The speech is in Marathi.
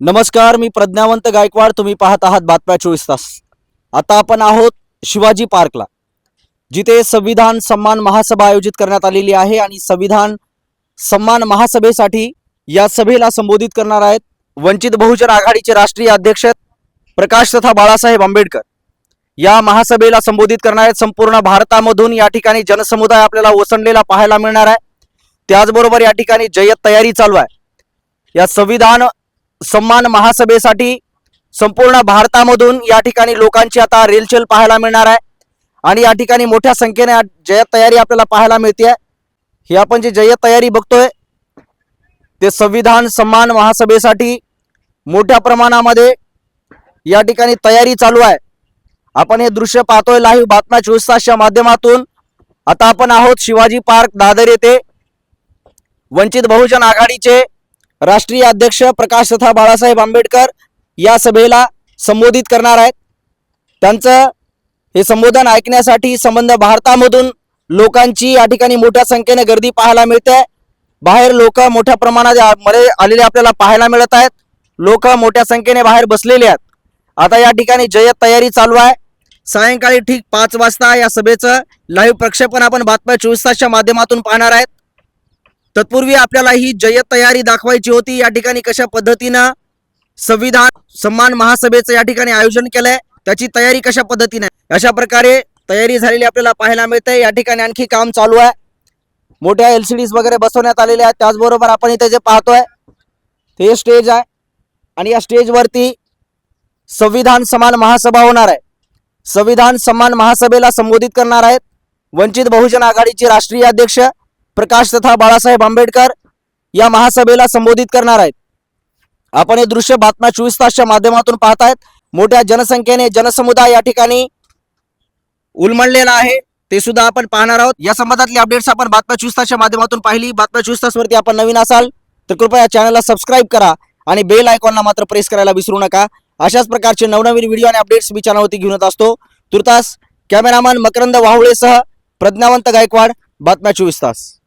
नमस्कार, मी प्रज्ञावंत गायकवाड. तुम्ही पाहत आहात बातम्या 24 तास. आता आपण आहोत शिवाजी पार्कला, जिथे संविधान सन्मान महासभा आयोजित करण्यात आलेली आहे आणि संविधान सन्मान महासभेसाठी या सभेला संबोधित करणार आहेत वंचित बहुजन आघाडीचे राष्ट्रीय अध्यक्ष प्रकाश तथा बाळासाहेब आंबेडकर. या महासभेला संबोधित करणार आहेत. संपूर्ण भारतामधून या ठिकाणी जनसमुदाय आपल्याला ओसंडलेला पाहायला मिळणार आहे. त्याचबरोबर या ठिकाणी जय्यत तयारी चालू आहे. या संविधान सन्मान महासभेसाठी संपूर्ण भारतामधून या ठिकाणी लोकांची आता रेलचेल पाहायला मिळणार आहे आणि या ठिकाणी मोठ्या संख्येने जय्यत तयारी आपल्याला पाहायला मिळते. ही आपण जी जय्यत तयारी बघतोय ते संविधान सन्मान महासभेसाठी मोठ्या प्रमाणामध्ये या ठिकाणी तयारी चालू आहे. आपण हे दृश्य पाहतोय लाईव्ह बातम्या 24 तासच्या माध्यमातून. आता आपण आहोत शिवाजी पार्क दादर येथे. वंचित बहुजन आघाडीचे राष्ट्रीय अध्यक्ष प्रकाश तथा बाळासाहेब आंबेडकर या सभेला संबोधित करणार आहेत. त्यांचं हे संबोधन ऐकण्यासाठी संबंध भारतामधून लोकांची या ठिकाणी मोठ्या संख्येने गर्दी पाहायला मिळते. बाहेर लोक मोठ्या प्रमाणात आलेले आपल्याला पाहायला मिळत आहेत. लोक मोठ्या संख्येने बाहेर बसलेले आहेत. आता या ठिकाणी जय्यत तयारी चालू आहे. सायंकाळी ठीक 5 वाजता या सभेचं लाईव्ह प्रक्षेपण आपण बातम्या 24 तासच्या माध्यमातून पाहणार आहेत. तत्पूर्वी आपल्याला ही जय्यत तयारी दाखवायची होती. या ठिकाणी कशा पद्धतीनं संविधान सन्मान महासभेचं या ठिकाणी आयोजन केलंय, त्याची तयारी कशा पद्धतीने अशा प्रकारे तयारी झालेली आपल्याला पाहायला मिळते. या ठिकाणी आणखी काम चालू आहे. मोठ्या LCDs वगैरे बसवण्यात आलेल्या आहेत. त्याचबरोबर आपण इथे जे पाहतोय ते स्टेज आहे आणि या स्टेजवरती संविधान सन्मान महासभा होणार आहे. संविधान सन्मान महासभेला संबोधित करणार आहेत वंचित बहुजन आघाडीचे राष्ट्रीय अध्यक्ष प्रकाश तथा बाळासाहेब आंबेडकर. या महासभेला संबोधित करणार आहेत. आपण हे दृश्य बातम्या 24 तासच्या माध्यमातून पाहतायत. मोठ्या जनसंख्येने जनसमुदाय या ठिकाणी उलमडलेला आहे, ते सुद्धा आपण पाहणार आहोत. या संबंधातली अपडेट्स आपण बातम्या 24 तासच्या माध्यमातून पाहिली. बातम्या 24 तासवरती आपण नवीन असाल तर कृपया चॅनलला सबस्क्राईब करा आणि बेल आयकॉनला मात्र प्रेस करायला विसरू नका. अशाच प्रकारचे नवनवीन व्हिडिओ आणि अपडेट्स मी चॅनलवरती घेऊन येत असतो. तुर्तास कॅमेरामॅन मकरंद वाहुळेसह प्रज्ञावंत गायकवाड, बातम्या 24 तास.